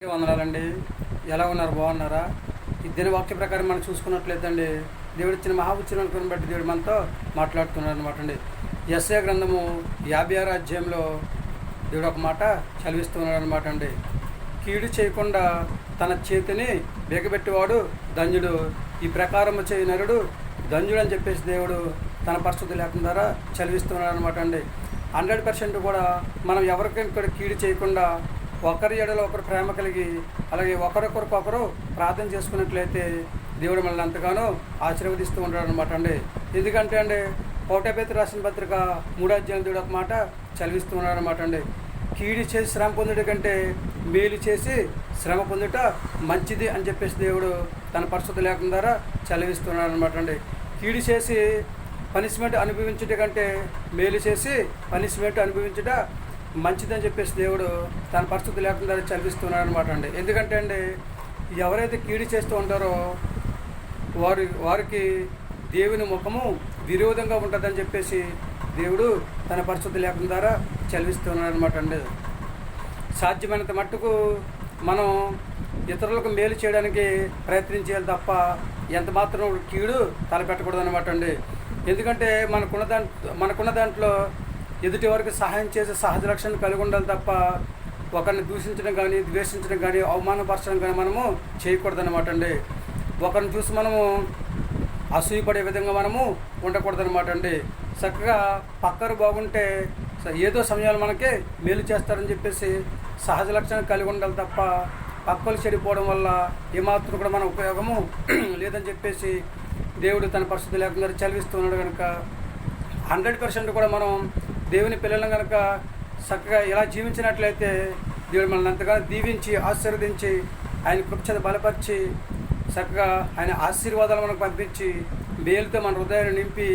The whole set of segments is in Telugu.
వందనాలండి. ఎలా ఉన్నారు? బాగున్నారా? ఈ దిన వాక్య ప్రకారం మనం చూసుకున్నట్లయితే దేవుడు ఇచ్చిన మహాఉచ్చరణను బట్టి దేవుడు మనతో మాట్లాడుతున్నాడు అనమాట అండి. యెషయా గ్రంథము 56 అధ్యాయంలో దేవుడు ఒక మాట చదివిస్తున్నాడు అనమాట అండి. కీడు చేయకుండా తన చేతిని బిగబెట్టేవాడు ధన్యుడు, ఈ ప్రకారము చేయి నరుడు ధన్యుడు అని చెప్పేసి దేవుడు తన పరిస్థితి లేఖనం ద్వారా చదివిస్తున్నాడు అనమాట అండి. 100% కూడా మనం ఎవరికైనా కూడా కీడు చేయకుండా ఒకరి ఎడలో ఒకరు ప్రేమ కలిగి అలాగే ఒకరికొకరు ప్రార్థన చేసుకున్నట్లయితే దేవుడు మనల్ని ఎంతగానో ఆశీర్వదిస్తూ ఉంటాడు అనమాట అండి. ఎందుకంటే పౌటపేతురు రాసిన పత్రిక 3వ అధ్యాయం దేవుడు ఒక మాట చదివిస్తూ ఉన్నాడు అనమాట అండి. కీడు చేసి శ్రమ పొందుట కంటే మేలు చేసి శ్రమ పొందుట మంచిది అని చెప్పేసి దేవుడు తన పరిస్థితి లేఖనం ద్వారా చదివిస్తున్నాడు అనమాట అండి. కీడు చేసి పనిష్మెంట్ అనుభవించుట కంటే మేలు చేసి పనిష్మెంట్ అనుభవించుట మంచిదని చెప్పేసి దేవుడు తన పరిస్థితి లేకుండా చదివిస్తున్నాడు అనమాట అండి. ఎందుకంటే ఎవరైతే కీడు చేస్తూ ఉంటారో వారికి దేవుని ముఖము విరోధంగా ఉంటుందని చెప్పేసి దేవుడు తన పరిస్థితి లేఖనం ద్వారా చదివిస్తున్నాడు అనమాట అండి. సాధ్యమైనంత మట్టుకు మనం ఇతరులకు మేలు చేయడానికి ప్రయత్నించాలి తప్ప ఎంత మాత్రం కీడు తలపెట్టకూడదు అనమాట అండి. ఎందుకంటే మనకున్న దాంట్లో ఎదుటి వారికి సహాయం చేసే సహజ లక్షణం కలిగి ఉండాలి తప్ప ఒకరిని దూషించడం కానీ ద్వేషించడం కానీ అవమానపరచడం కానీ మనము చేయకూడదనమాట అండి. ఒకరిని చూసి మనము అసూయపడే విధంగా మనము ఉండకూడదనమాట అండి. చక్కగా పక్కరు బాగుంటే ఏదో సమయాలు మనకి మేలు చేస్తారని చెప్పేసి సహజ లక్షణం కలిగి ఉండాలి తప్ప పక్కలు చెడిపోవడం వల్ల ఏమాత్రం కూడా మన ఉపయోగము లేదని చెప్పేసి దేవుడు తన పరిస్థితి లేకుండా చదివిస్తున్నాడు కనుక 100% కూడా మనం దేవుని పిల్లలను కనుక చక్కగా ఇలా జీవించినట్లయితే దేవుడు మనల్ని ఎంతగానో దీవించి ఆశీర్వదించి ఆయన కృపచేత బలపరిచి చక్కగా ఆయన ఆశీర్వాదాలు మనకు పంపించి మేలుతో మన హృదయాన్ని నింపి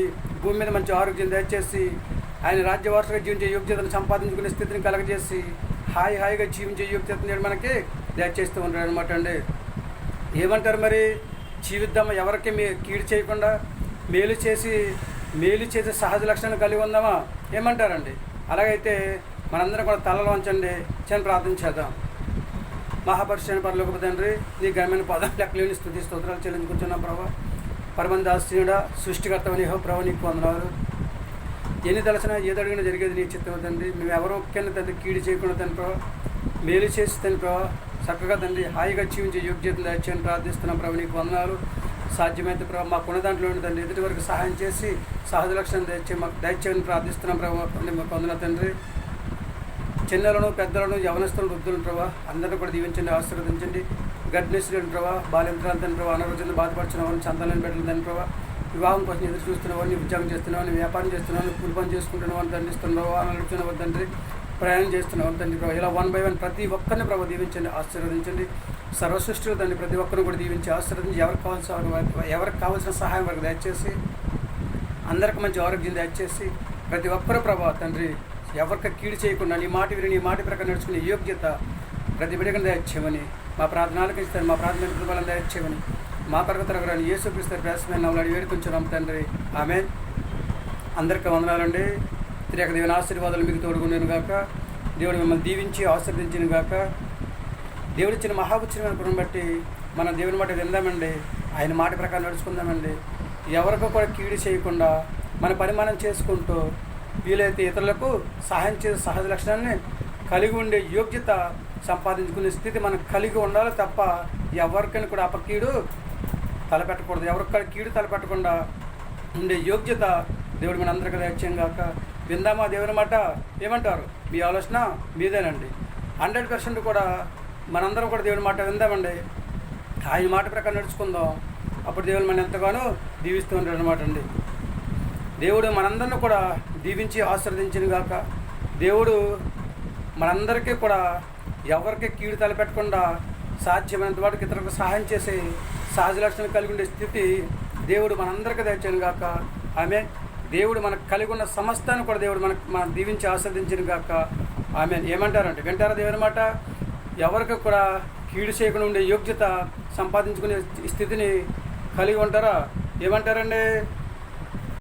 భూమి మీద మంచి ఆరోగ్యం దయచేసి ఆయన రాజ్యవారసుగా జీవించే యోగ్యతను సంపాదించుకునే స్థితిని కలగజేసి హాయిగా జీవించే యోగ్యతను మనకి దయచేస్తూ ఉంటాడు అనమాట అండి. ఏమంటారు మరి? జీవిద్దామా, ఎవరికి కీడు చేయకుండా మేలు చేసే సహజ లక్షణాలు కలిగి ఉందామా ఏమంటారండి? అలాగైతే మనందరం కూడా తలలో వంచండి, చిన్న ప్రార్థన చేద్దాం. మహాపరిశుద్ధుడైన పరలోకపు తండ్రి, నీ ఘనమైన పదాలు లెక్కలేని స్తుతి స్తోత్రాలు చెల్లించుకుంటున్నాం ప్రభా. పరమందాస్యుడా, సృష్టికర్తవని ప్రభు, నీకు వందనాలు. ఎన్ని తలసినా ఏదడిగినా జరిగేది నీ చిత్తం తండ్రి. మేము ఎవరో ఒక్కరిని తండ్రి కీడు చేయకుండా తండ్రి ప్రభా, మేలు చేసి తండ్రి ప్రభా చక్కగా తండ్రి హాయిగా జీవించే యోగ్యతను దయచేయని ప్రార్థిస్తున్నాం ప్రభు. నీకు వందనాలు. సాధ్యమైతే ప్రభావ మాకున్న దాంట్లో తండ్రి ఎదుటి వరకు సహాయం చేసి సహజ లక్షణం దయచేయని ప్రార్థిస్తున్నాం ప్రభావ. మాకు వందన తండ్రి. చిన్నలను పెద్దలను యవనస్తులను వృద్ధులను ప్రభావ అందరినీ కూడా దీవించండి, ఆశీర్వదించండి. గర్భిణీశ్వరులను ప్రభావ బాల్యంత్రాంతని ప్రభావ అనారోగ్యంలో బాధపడుతున్న వారిని సంతానాన్ని పెట్టలేదని ప్రభావ, వివాహం కోసం ఎదురు చూస్తున్న వారిని, ఉద్యోగం చేస్తున్న వారిని, వ్యాపారం చేస్తున్న వారిని, కూలి పని చేసుకుంటున్న వారిని దండిస్తున్నావు, అనారోగ్యం వారి తండ్రి ప్రయాణం చేస్తున్నావు తండ్రి ప్రభావ. ఇలా 1 by 1 ప్రతి ఒక్కరిని ప్రభావ దీవించండి, ఆశీర్వదించండి. సర్వసృష్టిలో తండ్రి ప్రతి ఒక్కరిని కూడా దీవించి ఆశీర్వదించి ఎవరికి కావాల్సిన సహాయం వరకు దయచేసి అందరికి మంచి ఆరోగ్యం దయచేసి ప్రతి ఒక్కరూ ప్రభావ తండ్రి ఎవరికి కీడు చేయకుండా నీ మాట విని నీ మాట ప్రకారం నడుచుకునే యోగ్యత ప్రతి బిడ్డగా దయచేయమని మా ప్రార్థనలకు ఇస్తారు. మా ప్రార్థన కృపలను దయచేయమని మా కరగతరగరాని యేసుక్రీస్తు ప్రయాసమైన నమ్మలాడి వేడుకొంచున్నాం తండ్రి. ఆమేన్. అందరికీ వందనాలండి. తిరిగి దేవుని ఆశీర్వాదాలు మీకు తోడుకున్నాను గాక. దేవుడు మిమ్మల్ని దీవించి ఆశీర్వదించిన గాక. దేవుడిచ్చిన మహాఉచ్చరమైన కృపను బట్టి మనం దేవుని మాట విందామండి, ఆయన మాట ప్రకారం నడుచుకుందామండి. ఎవరికో కూడా కీడు చేయకుండా మన పరిమాణం చేసుకుంటూ వీలైతే ఇతరులకు సహాయం చేసే సహజ లక్షణాన్ని కలిగి ఉండే యోగ్యత సంపాదించుకునే స్థితి మనం కలిగి ఉండాలి తప్ప ఎవరికైనా కూడా అపకీడు తలపెట్టకూడదు. ఎవరికైనా కీడు తలపెట్టకుండా ఉండే యోగ్యత దేవుడు మన అందరికీ దయచేయం గాక. విందామా దేవుని మాట? ఏమంటారు? మీ ఆలోచన మీదేనండి. 100% కూడా మనందరం కూడా దేవుని మాట విందామండి, ఆయన మాట ప్రకారం నడుచుకుందాం. అప్పుడు దేవుడు మన ఎంతగానో దీవిస్తూ ఉంటాడు అనమాట అండి. దేవుడు మనందరిని కూడా దీవించి ఆశీర్వదించిన గాక. దేవుడు మనందరికీ కూడా ఎవరికి కీడు తలపెట్టకుండా సాధ్యమైనంత వాటికి ఇతరులకు సహాయం చేసే సహజ లక్షణం కలిగి ఉండే స్థితి దేవుడు మనందరికీ దయచేయను గాక. ఆమె దేవుడు మనకు కలిగి ఉన్న సమస్తాన్ని కూడా దేవుడు మనం దీవించి ఆశీర్వదించిన గాక. ఆమె ఏమంటారంటే వింటారా దేవుని మాట? ఎవరికి కూడా కీడు చేయకుండా ఉండే యోగ్యత సంపాదించుకునే స్థితిని కలిగి ఉంటారా? ఏమంటారండి?